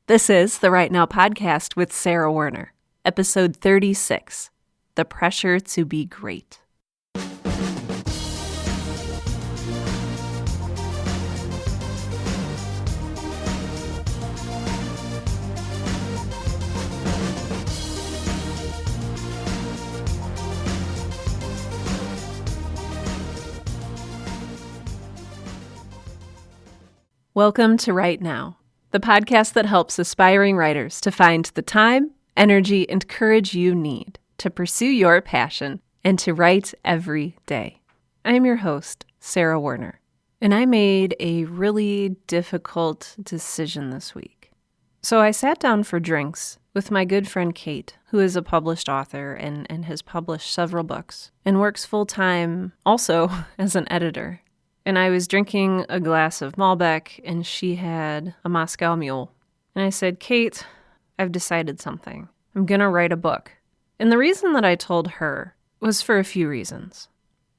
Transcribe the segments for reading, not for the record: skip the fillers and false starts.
This is the Right Now Podcast with Sarah Werner, episode 36, The Pressure to Be Great. Welcome to Right Now, the podcast that helps aspiring writers to find the time, energy, and courage you need to pursue your passion and to write every day. I'm your host, Sarah Werner, and I made a really difficult decision this week. So I sat down for drinks with my good friend Kate, who is a published author and has published several books and works full-time also as an editor. And I was drinking a glass of Malbec, and she had a Moscow Mule. And I said, Kate, I've decided something. I'm going to write a book. And the reason that I told her was for a few reasons.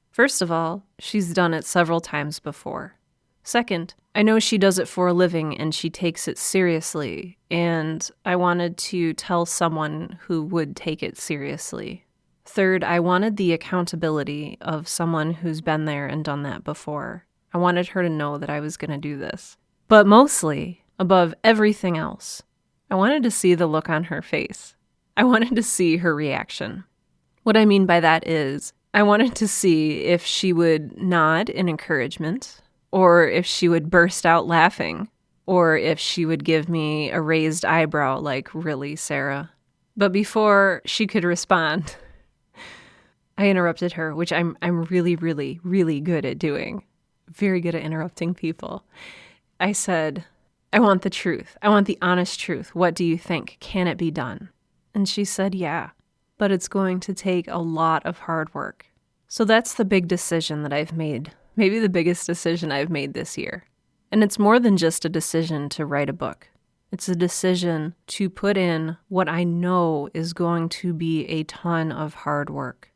First of all, she's done it several times before. Second, I know she does it for a living and she takes it seriously. And I wanted to tell someone who would take it seriously. Third, I wanted the accountability of someone who's been there and done that before. I wanted her to know that I was going to do this. But mostly, above everything else, I wanted to see the look on her face. I wanted to see her reaction. What I mean by that is, I wanted to see if she would nod in encouragement, or if she would burst out laughing, or if she would give me a raised eyebrow like, really, Sarah? But before she could respond, I interrupted her, which I'm really, really, really good at doing. Very good at interrupting people. I said, I want the truth. I want the honest truth. What do you think? Can it be done? And she said, yeah, but it's going to take a lot of hard work. So that's the big decision that I've made. Maybe the biggest decision I've made this year. And it's more than just a decision to write a book. It's a decision to put in what I know is going to be a ton of hard work.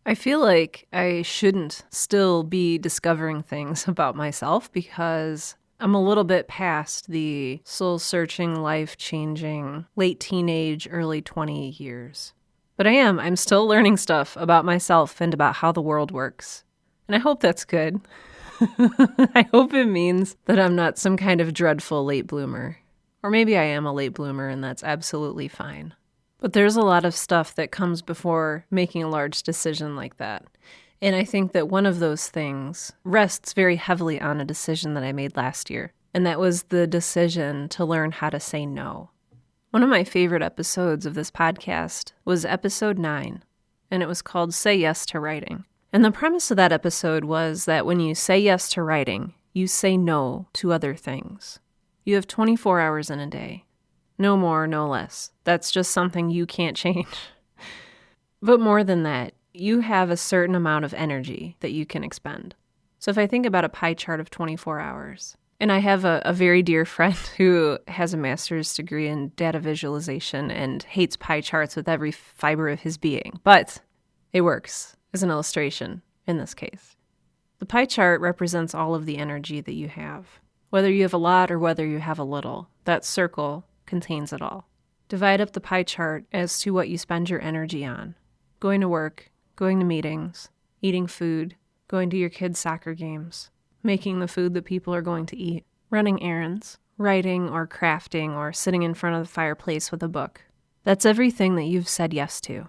I feel like I shouldn't still be discovering things about myself because I'm a little bit past the soul-searching, life-changing, late teenage, early 20 years. But I'm still learning stuff about myself and about how the world works. And I hope that's good. I hope it means that I'm not some kind of dreadful late bloomer. Or maybe I am a late bloomer and that's absolutely fine. But there's a lot of stuff that comes before making a large decision like that. And I think that one of those things rests very heavily on a decision that I made last year. And that was the decision to learn how to say no. One of my favorite episodes of this podcast was episode 9. And it was called Say Yes to Writing. And the premise of that episode was that when you say yes to writing, you say no to other things. You have 24 hours in a day. No more, no less. That's just something you can't change. But more than that, you have a certain amount of energy that you can expend. So if I think about a pie chart of 24 hours, and I have a very dear friend who has a master's degree in data visualization and hates pie charts with every fiber of his being, but it works as an illustration in this case. The pie chart represents all of the energy that you have. Whether you have a lot or whether you have a little, that circle contains it all. Divide up the pie chart as to what you spend your energy on. Going to work, going to meetings, eating food, going to your kids' soccer games, making the food that people are going to eat, running errands, writing or crafting or sitting in front of the fireplace with a book. That's everything that you've said yes to.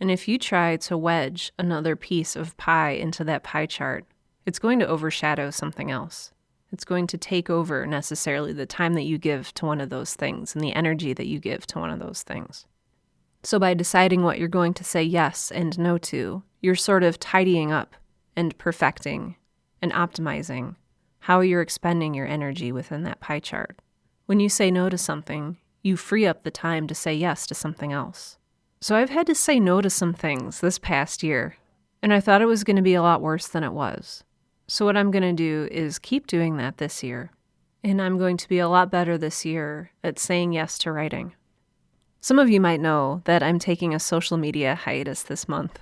And if you try to wedge another piece of pie into that pie chart, it's going to overshadow something else. It's going to take over necessarily the time that you give to one of those things and the energy that you give to one of those things. So by deciding what you're going to say yes and no to, you're sort of tidying up and perfecting and optimizing how you're expending your energy within that pie chart. When you say no to something, you free up the time to say yes to something else. So I've had to say no to some things this past year, and I thought it was going to be a lot worse than it was. So what I'm going to do is keep doing that this year, and I'm going to be a lot better this year at saying yes to writing. Some of you might know that I'm taking a social media hiatus this month.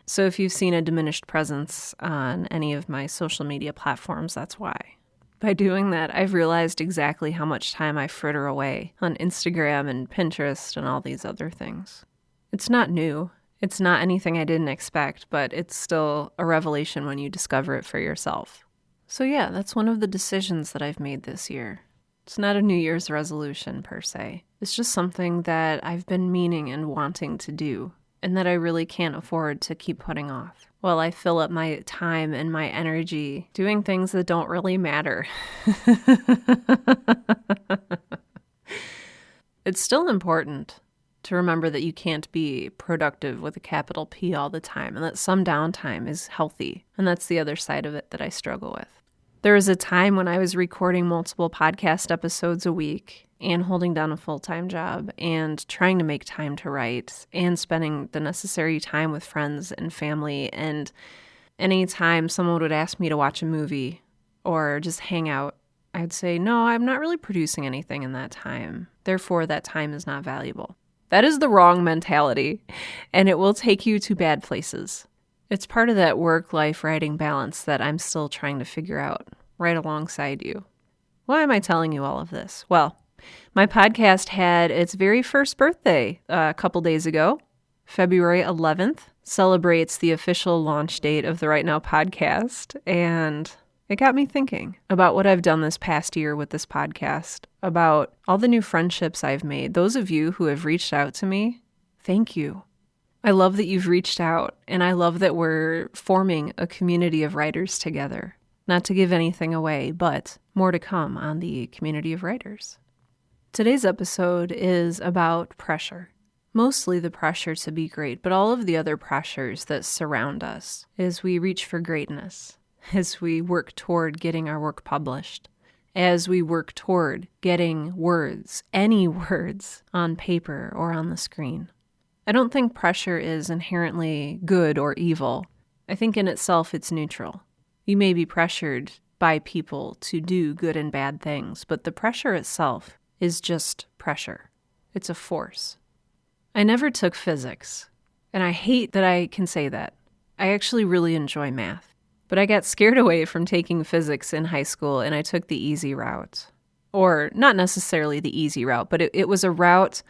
So if you've seen a diminished presence on any of my social media platforms, that's why. By doing that, I've realized exactly how much time I fritter away on Instagram and Pinterest and all these other things. It's not new. It's not anything I didn't expect, but it's still a revelation when you discover it for yourself. So yeah, that's one of the decisions that I've made this year. It's not a New Year's resolution per se. It's just something that I've been meaning and wanting to do, and that I really can't afford to keep putting off while I fill up my time and my energy doing things that don't really matter. It's still important to remember that you can't be productive with a capital P all the time, and that some downtime is healthy. And that's the other side of it that I struggle with. There was a time when I was recording multiple podcast episodes a week and holding down a full-time job and trying to make time to write and spending the necessary time with friends and family. And anytime someone would ask me to watch a movie or just hang out, I'd say, no, I'm not really producing anything in that time. Therefore, that time is not valuable. That is the wrong mentality, and it will take you to bad places. It's part of that work-life writing balance that I'm still trying to figure out right alongside you. Why am I telling you all of this? Well, my podcast had its very first birthday a couple days ago. February 11th celebrates the official launch date of the Right Now podcast, and it got me thinking about what I've done this past year with this podcast, about all the new friendships I've made. Those of you who have reached out to me, thank you. I love that you've reached out, and I love that we're forming a community of writers together. Not to give anything away, but more to come on the community of writers. Today's episode is about pressure. Mostly the pressure to be great, but all of the other pressures that surround us as we reach for greatness, as we work toward getting our work published, as we work toward getting words, any words, on paper or on the screen. I don't think pressure is inherently good or evil. I think in itself it's neutral. You may be pressured by people to do good and bad things, but the pressure itself is just pressure. It's a force. I never took physics, and I hate that I can say that. I actually really enjoy math, but I got scared away from taking physics in high school, and I took the easy route. Or not necessarily the easy route, but it was a route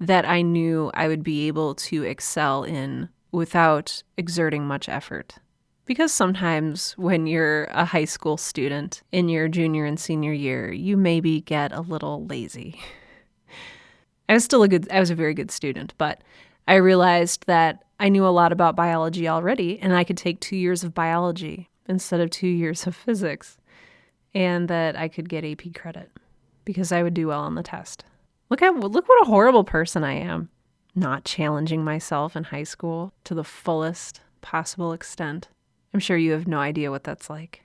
that I knew I would be able to excel in without exerting much effort. Because sometimes when you're a high school student in your junior and senior year, you maybe get a little lazy. I was a very good student, but I realized that I knew a lot about biology already, and I could take 2 years of biology instead of 2 years of physics, and that I could get AP credit because I would do well on the test. Look what a horrible person I am. Not challenging myself in high school to the fullest possible extent. I'm sure you have no idea what that's like.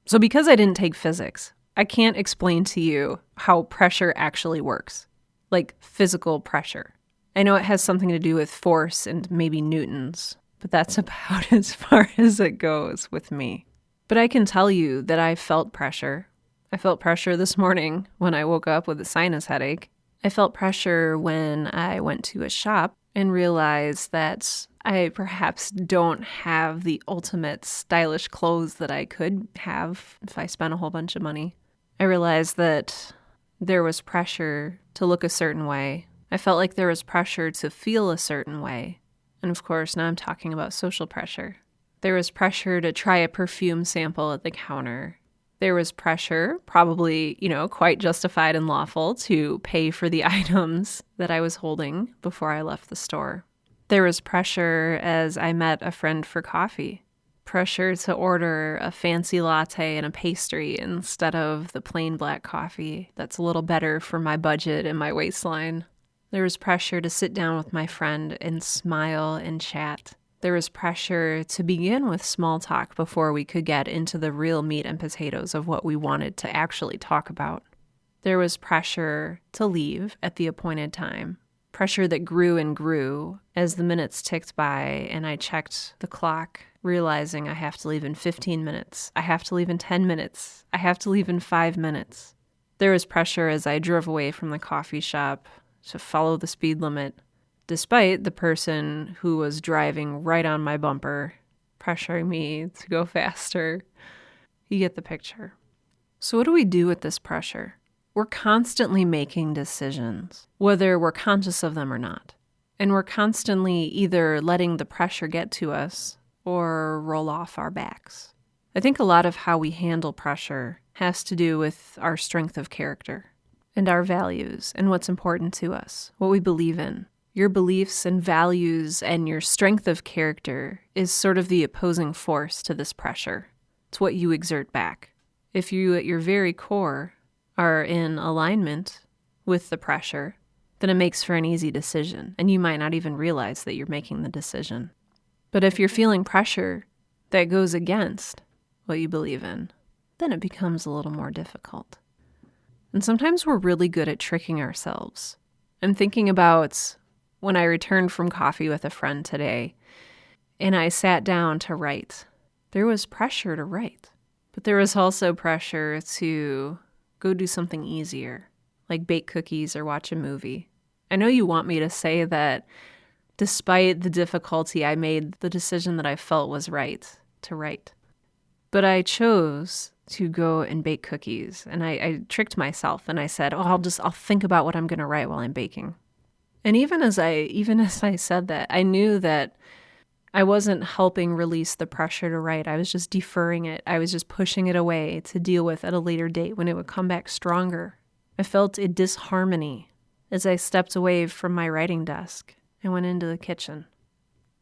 So because I didn't take physics, I can't explain to you how pressure actually works. Like physical pressure. I know it has something to do with force and maybe newtons, but that's about as far as it goes with me. But I can tell you that I felt pressure. I felt pressure this morning when I woke up with a sinus headache. I felt pressure when I went to a shop and realized that I perhaps don't have the ultimate stylish clothes that I could have if I spent a whole bunch of money. I realized that there was pressure to look a certain way. I felt like there was pressure to feel a certain way. And of course, now I'm talking about social pressure. There was pressure to try a perfume sample at the counter. There was pressure, probably, quite justified and lawful, to pay for the items that I was holding before I left the store. There was pressure as I met a friend for coffee. Pressure to order a fancy latte and a pastry instead of the plain black coffee that's a little better for my budget and my waistline. There was pressure to sit down with my friend and smile and chat. There was pressure to begin with small talk before we could get into the real meat and potatoes of what we wanted to actually talk about. There was pressure to leave at the appointed time. Pressure that grew and grew as the minutes ticked by and I checked the clock, realizing I have to leave in 15 minutes. I have to leave in 10 minutes. I have to leave in 5 minutes. There was pressure as I drove away from the coffee shop to follow the speed limit, despite the person who was driving right on my bumper, pressuring me to go faster. You get the picture. So what do we do with this pressure? We're constantly making decisions, whether we're conscious of them or not. And we're constantly either letting the pressure get to us or roll off our backs. I think a lot of how we handle pressure has to do with our strength of character and our values and what's important to us, what we believe in. Your beliefs and values and your strength of character is sort of the opposing force to this pressure. It's what you exert back. If you, at your very core, are in alignment with the pressure, then it makes for an easy decision, and you might not even realize that you're making the decision. But if you're feeling pressure that goes against what you believe in, then it becomes a little more difficult. And sometimes we're really good at tricking ourselves. I'm thinking about when I returned from coffee with a friend today, and I sat down to write. There was pressure to write, but there was also pressure to go do something easier, like bake cookies or watch a movie. I know you want me to say that despite the difficulty, I made the decision that I felt was right to write. But I chose to go and bake cookies, and I tricked myself, and I said, I'll think about what I'm going to write while I'm baking. And even as I said that, I knew that I wasn't helping release the pressure to write. I was just deferring it. I was just pushing it away to deal with at a later date when it would come back stronger. I felt a disharmony as I stepped away from my writing desk and went into the kitchen.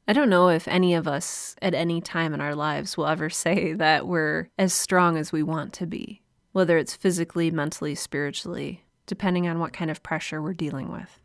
I don't know if any of us at any time in our lives will ever say that we're as strong as we want to be, whether it's physically, mentally, spiritually, depending on what kind of pressure we're dealing with.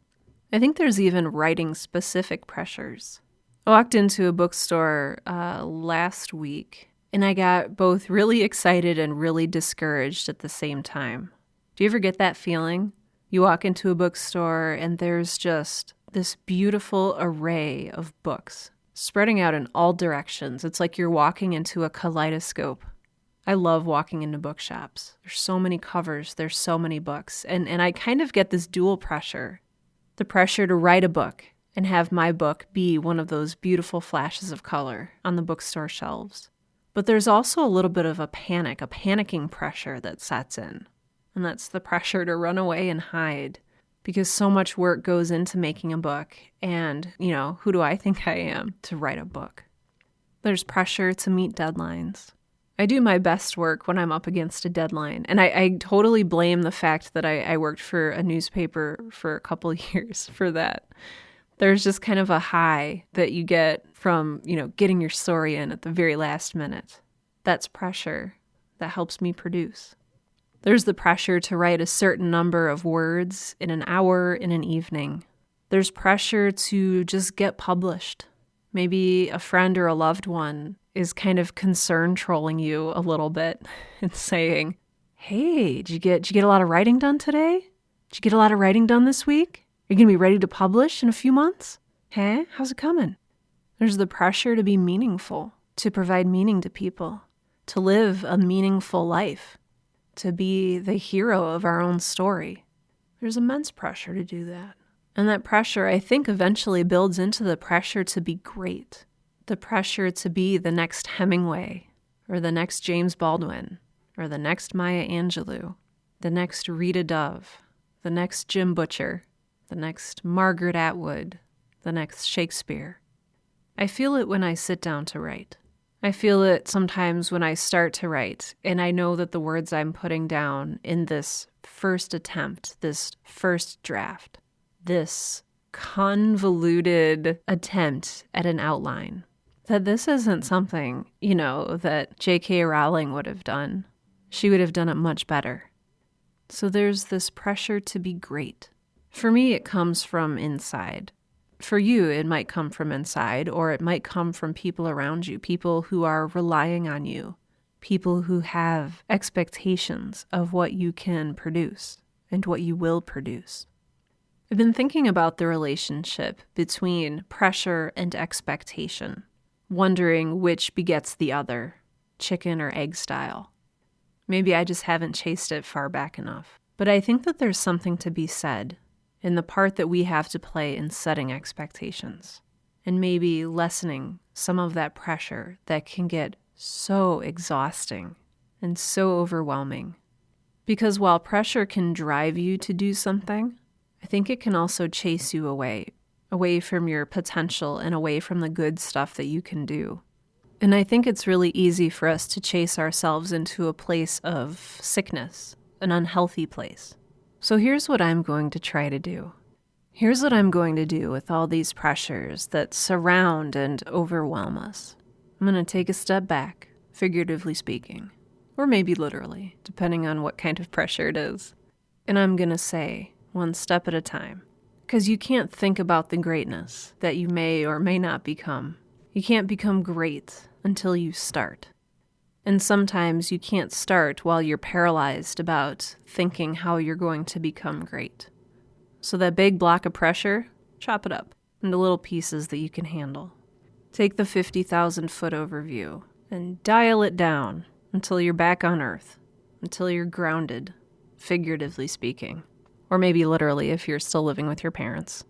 I think there's even writing-specific pressures. I walked into a bookstore last week, and I got both really excited and really discouraged at the same time. Do you ever get that feeling? You walk into a bookstore, and there's just this beautiful array of books spreading out in all directions. It's like you're walking into a kaleidoscope. I love walking into bookshops. There's so many covers. There's so many books. And I kind of get this dual pressure. The pressure to write a book and have my book be one of those beautiful flashes of color on the bookstore shelves. But there's also a little bit of a panicking pressure that sets in. And that's the pressure to run away and hide because so much work goes into making a book. And, who do I think I am to write a book? There's pressure to meet deadlines. I do my best work when I'm up against a deadline. And I totally blame the fact that I worked for a newspaper for a couple of years for that. There's just kind of a high that you get from, getting your story in at the very last minute. That's pressure that helps me produce. There's the pressure to write a certain number of words in an hour in an evening. There's pressure to just get published. Maybe a friend or a loved one is kind of concern trolling you a little bit and saying, hey, did you get a lot of writing done today? Did you get a lot of writing done this week? Are you going to be ready to publish in a few months? Hey, how's it coming? There's the pressure to be meaningful, to provide meaning to people, to live a meaningful life, to be the hero of our own story. There's immense pressure to do that. And that pressure, I think, eventually builds into the pressure to be great, the pressure to be the next Hemingway, or the next James Baldwin, or the next Maya Angelou, the next Rita Dove, the next Jim Butcher, the next Margaret Atwood, the next Shakespeare. I feel it when I sit down to write. I feel it sometimes when I start to write, and I know that the words I'm putting down in this first attempt, this first draft, this convoluted attempt at an outline, that this isn't something, that J.K. Rowling would have done. She would have done it much better. So there's this pressure to be great. For me, it comes from inside. For you, it might come from inside, or it might come from people around you, people who are relying on you, people who have expectations of what you can produce and what you will produce. I've been thinking about the relationship between pressure and expectation, wondering which begets the other, chicken or egg style. Maybe I just haven't chased it far back enough. But I think that there's something to be said in the part that we have to play in setting expectations, and maybe lessening some of that pressure that can get so exhausting and so overwhelming Because while pressure can drive you to do something, I think it can also chase you away from your potential and away from the good stuff that you can do. And I think it's really easy for us to chase ourselves into a place of sickness, an unhealthy place. So here's what I'm going to try to do. Here's what I'm going to do with all these pressures that surround and overwhelm us. I'm going to take a step back, figuratively speaking, or maybe literally, depending on what kind of pressure it is. And I'm going to say, one step at a time, because you can't think about the greatness that you may or may not become. You can't become great until you start. And sometimes you can't start while you're paralyzed about thinking how you're going to become great. So that big block of pressure, chop it up into little pieces that you can handle. Take the 50,000-foot overview and dial it down until you're back on Earth, until you're grounded, figuratively speaking, or maybe literally if you're still living with your parents.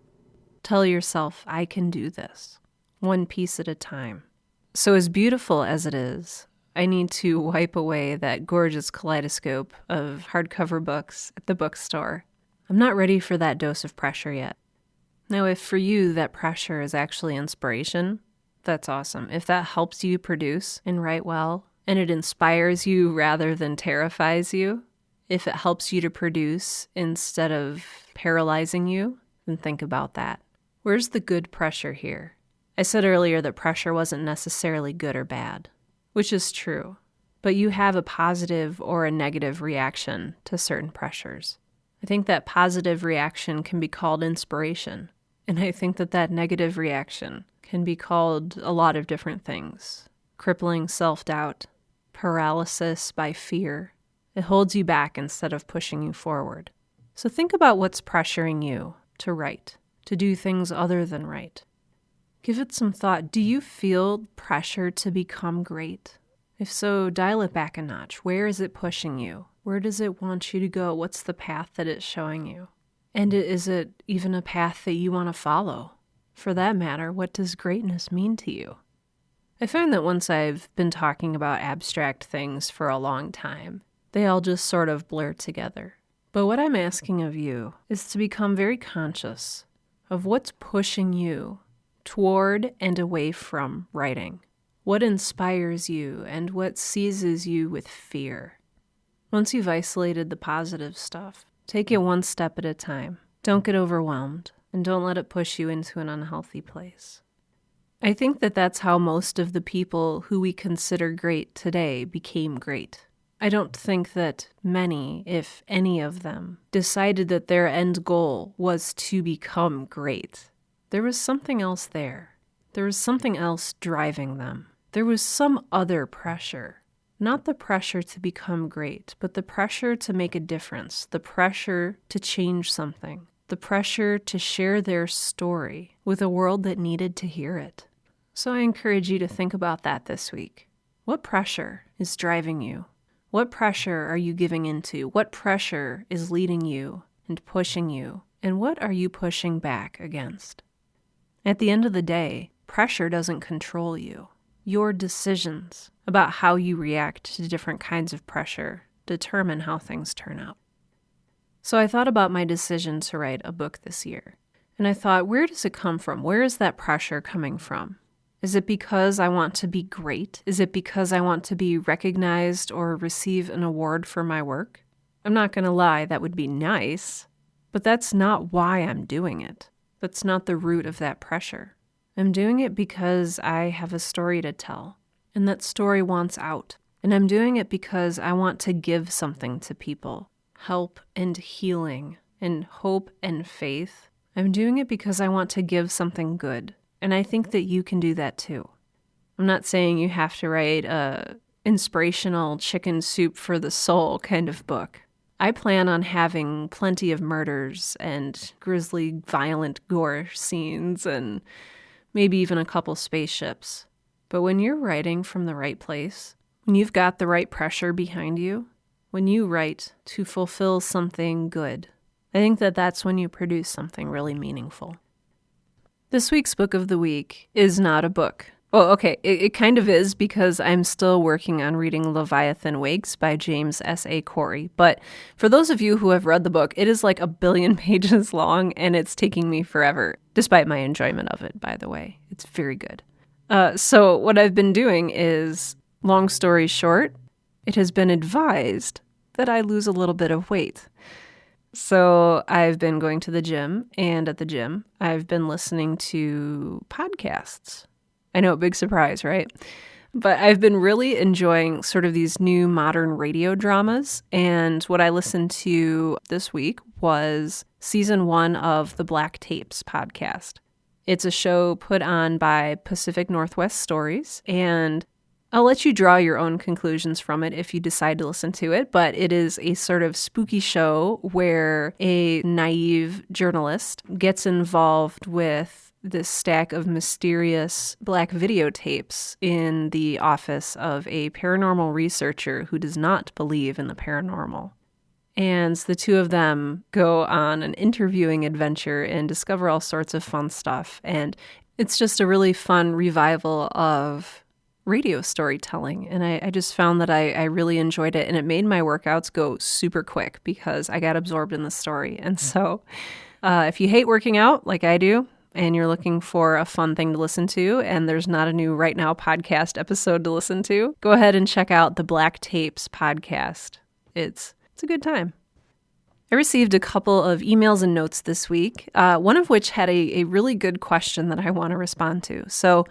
Tell yourself, I can do this, one piece at a time. So as beautiful as it is, I need to wipe away that gorgeous kaleidoscope of hardcover books at the bookstore. I'm not ready for that dose of pressure yet. Now, if for you that pressure is actually inspiration, that's awesome. If that helps you produce and write well, and it inspires you rather than terrifies you, if it helps you to produce instead of paralyzing you, then think about that. Where's the good pressure here? I said earlier that pressure wasn't necessarily good or bad, which is true, but you have a positive or a negative reaction to certain pressures. I think that positive reaction can be called inspiration, and I think that that negative reaction can be called a lot of different things. Crippling self-doubt, paralysis by fear. It holds you back instead of pushing you forward. So think about what's pressuring you to write, to do things other than write. Give it some thought. Do you feel pressure to become great? If so, dial it back a notch. Where is it pushing you? Where does it want you to go? What's the path that it's showing you? And is it even a path that you want to follow? For that matter, what does greatness mean to you? I find that once I've been talking about abstract things for a long time, they all just sort of blur together. But what I'm asking of you is to become very conscious of what's pushing you toward and away from writing. What inspires you and what seizes you with fear? Once you've isolated the positive stuff, take it one step at a time. Don't get overwhelmed, and don't let it push you into an unhealthy place. I think that that's how most of the people who we consider great today became great. I don't think that many, if any of them, decided that their end goal was to become great. There was something else there. There was something else driving them. There was some other pressure. Not the pressure to become great, but the pressure to make a difference, the pressure to change something, the pressure to share their story with a world that needed to hear it. So I encourage you to think about that this week. What pressure is driving you? What pressure are you giving into? What pressure is leading you and pushing you? And what are you pushing back against? At the end of the day, pressure doesn't control you. Your decisions about how you react to different kinds of pressure determine how things turn out. So I thought about my decision to write a book this year, and I thought, where does it come from? Where is that pressure coming from? Is it because I want to be great? Is it because I want to be recognized or receive an award for my work? I'm not going to lie, that would be nice, but that's not why I'm doing it. That's not the root of that pressure. I'm doing it because I have a story to tell, and that story wants out. And I'm doing it because I want to give something to people, help and healing and hope and faith. I'm doing it because I want to give something good, and I think that you can do that too. I'm not saying you have to write a inspirational chicken soup for the soul kind of book. I plan on having plenty of murders and grisly, violent gore scenes and maybe even a couple spaceships. But when you're writing from the right place, when you've got the right pressure behind you, when you write to fulfill something good, I think that that's when you produce something really meaningful. This week's book of the week is not a book. Well, okay, it kind of is because I'm still working on reading Leviathan Wakes by James S.A. Corey. But for those of you who have read the book, it is like 1 billion pages long, and it's taking me forever, despite my enjoyment of it, by the way. It's very good. So what I've been doing is, long story short, it has been advised that I lose a little bit of weight. So I've been going to the gym, and at the gym, I've been listening to podcasts. I know, big surprise, right? But I've been really enjoying sort of these new modern radio dramas. And what I listened to this week was season 1 of the Black Tapes podcast. It's a show put on by Pacific Northwest Stories, and I'll let you draw your own conclusions from it if you decide to listen to it, but it is a sort of spooky show where a naive journalist gets involved with this stack of mysterious black videotapes in the office of a paranormal researcher who does not believe in the paranormal. And the two of them go on an interviewing adventure and discover all sorts of fun stuff. And it's just a really fun revival of radio storytelling. And I just found that I really enjoyed it. And it made my workouts go super quick because I got absorbed in the story. And so if you hate working out like I do, and you're looking for a fun thing to listen to, and there's not a new Right Now podcast episode to listen to, go ahead and check out the Black Tapes podcast. It's a good time. I received a couple of emails and notes this week, one of which had a really good question that I want to respond to. So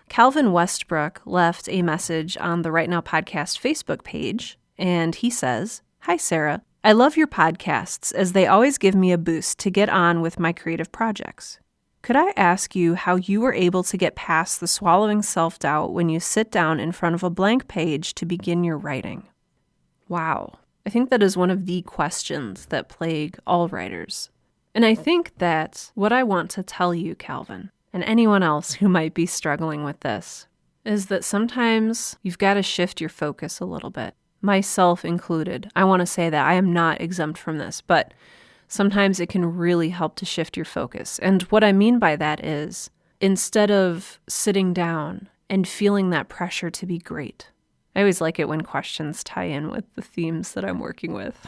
Calvin Westbrook left a message on the Right Now podcast Facebook page, and he says, "Hi, Sarah. I love your podcasts as they always give me a boost to get on with my creative projects. Could I ask you how you were able to get past the swallowing self-doubt when you sit down in front of a blank page to begin your writing?" Wow. I think that is one of the questions that plague all writers. And I think that what I want to tell you, Calvin, and anyone else who might be struggling with this, is that sometimes you've got to shift your focus a little bit. Myself included. I want to say that I am not exempt from this, but sometimes it can really help to shift your focus. And what I mean by that is, instead of sitting down and feeling that pressure to be great, I always like it when questions tie in with the themes that I'm working with.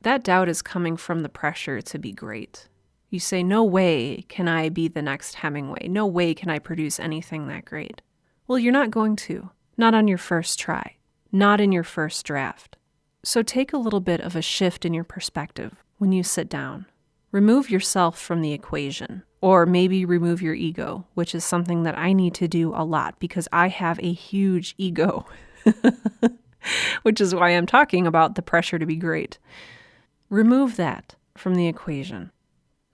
That doubt is coming from the pressure to be great. You say, no way can I be the next Hemingway. No way can I produce anything that great. Well, you're not going to. Not on your first try. Not in your first draft. So take a little bit of a shift in your perspective when you sit down. Remove yourself from the equation, or maybe remove your ego, which is something that I need to do a lot because I have a huge ego, which is why I'm talking about the pressure to be great. Remove that from the equation.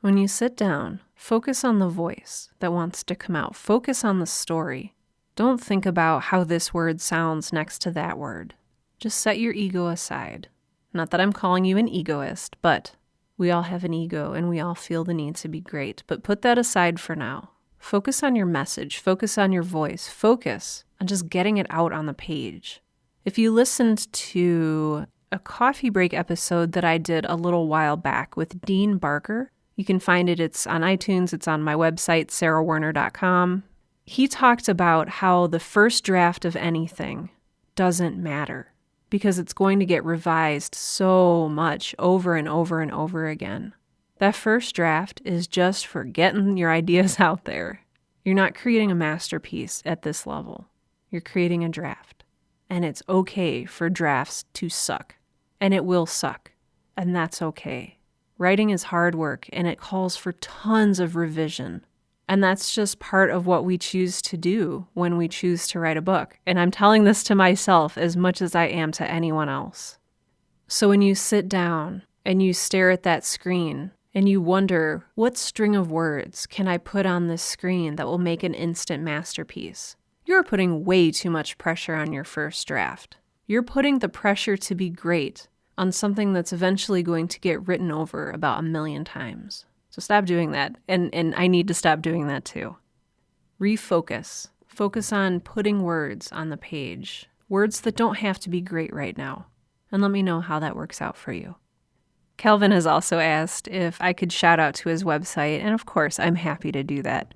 When you sit down, focus on the voice that wants to come out. Focus on the story. Don't think about how this word sounds next to that word. Just set your ego aside. Not that I'm calling you an egoist, but we all have an ego and we all feel the need to be great. But put that aside for now. Focus on your message. Focus on your voice. Focus on just getting it out on the page. If you listened to a coffee break episode that I did a little while back with Dean Barker, you can find it. It's on iTunes. It's on my website, sarahwerner.com. He talked about how the first draft of anything doesn't matter, because it's going to get revised so much over and over and over again. That first draft is just for getting your ideas out there. You're not creating a masterpiece at this level. You're creating a draft. And it's okay for drafts to suck. And it will suck. And that's okay. Writing is hard work, and it calls for tons of revision. And that's just part of what we choose to do when we choose to write a book. And I'm telling this to myself as much as I am to anyone else. So when you sit down and you stare at that screen and you wonder, what string of words can I put on this screen that will make an instant masterpiece? You're putting way too much pressure on your first draft. You're putting the pressure to be great on something that's eventually going to get written over about 1 million times. So stop doing that, and I need to stop doing that too. Refocus. Focus on putting words on the page, words that don't have to be great right now, and let me know how that works out for you. Calvin has also asked if I could shout out to his website, and of course, I'm happy to do that.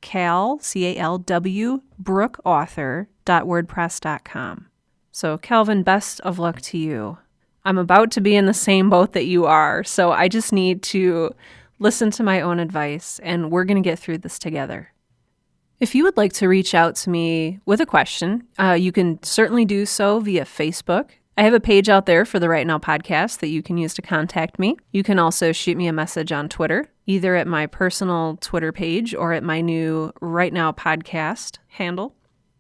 Cal, C-A-L-W, brookauthor.wordpress.com. So Calvin, best of luck to you. I'm about to be in the same boat that you are, so I just need to listen to my own advice, and we're going to get through this together. If you would like to reach out to me with a question, you can certainly do so via Facebook. I have a page out there for the Right Now podcast that you can use to contact me. You can also shoot me a message on Twitter, either at my personal Twitter page or at my new Right Now podcast handle.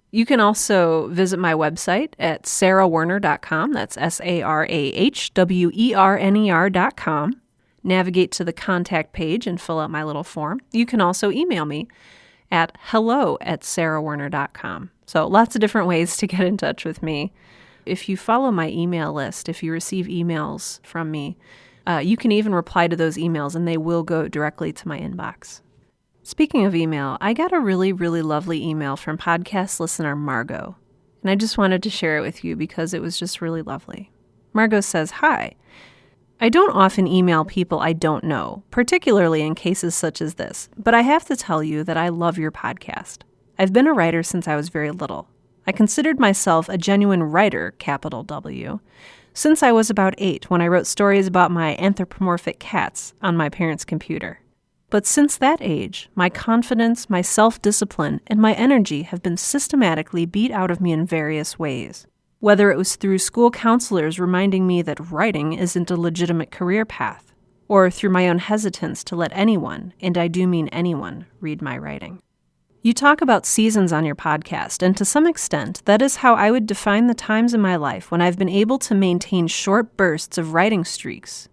You can also visit my website at sarahwerner.com. That's SARAHWERNER.com. Navigate to the contact page and fill out my little form. You can also email me at hello@sarahwerner.com. So lots of different ways to get in touch with me. If you follow my email list, if you receive emails from me, you can even reply to those emails and they will go directly to my inbox. Speaking of email, I got a really, really lovely email from podcast listener Margot, and I just wanted to share it with you because it was just really lovely. Margot says, "Hi. I don't often email people I don't know, particularly in cases such as this, but I have to tell you that I love your podcast. I've been a writer since I was very little. I considered myself a genuine writer, capital W, since I was about 8 when I wrote stories about my anthropomorphic cats on my parents' computer. But since that age, my confidence, my self-discipline, and my energy have been systematically beat out of me in various ways. Whether it was through school counselors reminding me that writing isn't a legitimate career path, or through my own hesitance to let anyone, and I do mean anyone, read my writing. You talk about seasons on your podcast, and to some extent, that is how I would define the times in my life when I've been able to maintain short bursts of writing streaks.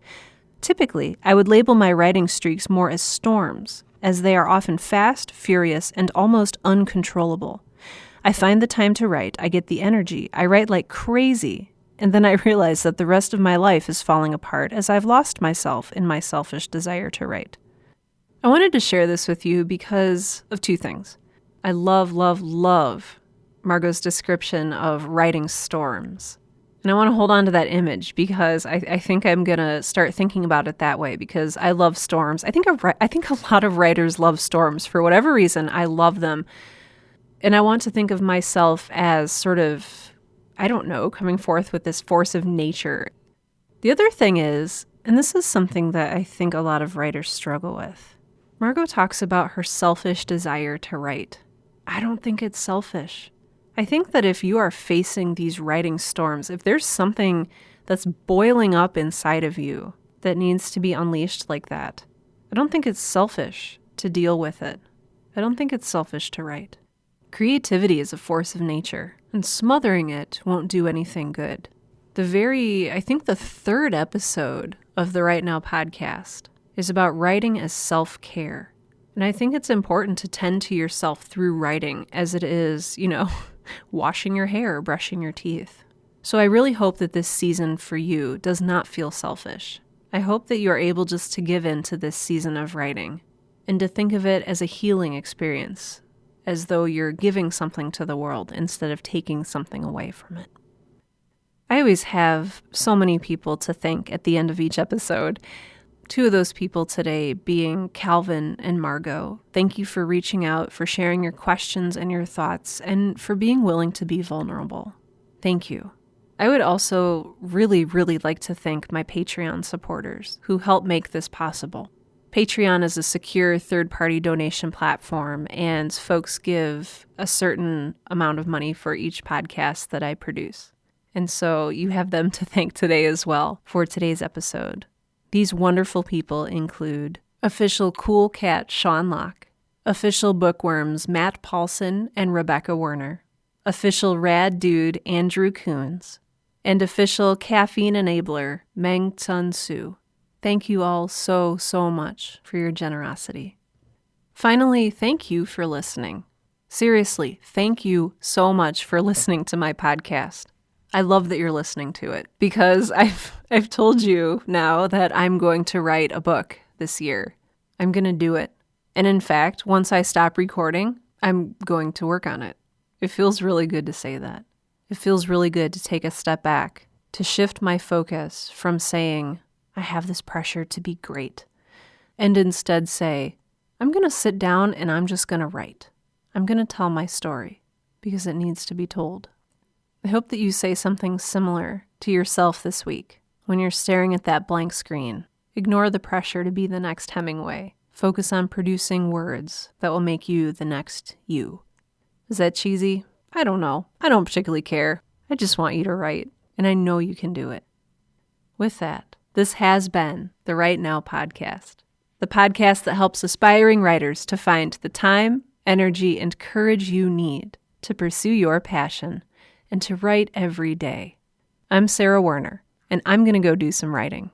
Typically, I would label my writing streaks more as storms, as they are often fast, furious, and almost uncontrollable. I find the time to write, I get the energy, I write like crazy, and then I realize that the rest of my life is falling apart as I've lost myself in my selfish desire to write." I wanted to share this with you because of two things. I love, love, love Margot's description of writing storms. And I want to hold on to that image because I think I'm going to start thinking about it that way because I love storms. I think a lot of writers love storms. For whatever reason, I love them. And I want to think of myself as sort of, I don't know, coming forth with this force of nature. The other thing is, and this is something that I think a lot of writers struggle with, Margot talks about her selfish desire to write. I don't think it's selfish. I think that if you are facing these writing storms, if there's something that's boiling up inside of you that needs to be unleashed like that, I don't think it's selfish to deal with it. I don't think it's selfish to write. Creativity is a force of nature, and smothering it won't do anything good. I think the 3rd episode of the Right Now podcast is about writing as self-care. And I think it's important to tend to yourself through writing as it is, washing your hair or brushing your teeth. So I really hope that this season for you does not feel selfish. I hope that you are able just to give in to this season of writing and to think of it as a healing experience, as though you're giving something to the world instead of taking something away from it. I always have so many people to thank at the end of each episode. 2 of those people today being Calvin and Margot. Thank you for reaching out, for sharing your questions and your thoughts, and for being willing to be vulnerable. Thank you. I would also really, really like to thank my Patreon supporters who help make this possible. Patreon is a secure third-party donation platform, and folks give a certain amount of money for each podcast that I produce. And so you have them to thank today as well for today's episode. These wonderful people include official Cool Cat Sean Locke, official Bookworms Matt Paulson and Rebecca Werner, official Rad Dude Andrew Coons, and official Caffeine Enabler Meng Tsun Su. Thank you all so, so much for your generosity. Finally, thank you for listening. Seriously, thank you so much for listening to my podcast. I love that you're listening to it because I've told you now that I'm going to write a book this year. I'm going to do it. And in fact, once I stop recording, I'm going to work on it. It feels really good to say that. It feels really good to take a step back, to shift my focus from saying, I have this pressure to be great, and instead say, I'm going to sit down and I'm just going to write. I'm going to tell my story because it needs to be told. I hope that you say something similar to yourself this week when you're staring at that blank screen. Ignore the pressure to be the next Hemingway. Focus on producing words that will make you the next you. Is that cheesy? I don't know. I don't particularly care. I just want you to write, and I know you can do it. With that, this has been the Write Now Podcast, the podcast that helps aspiring writers to find the time, energy, and courage you need to pursue your passion and to write every day. I'm Sarah Werner, and I'm going to go do some writing.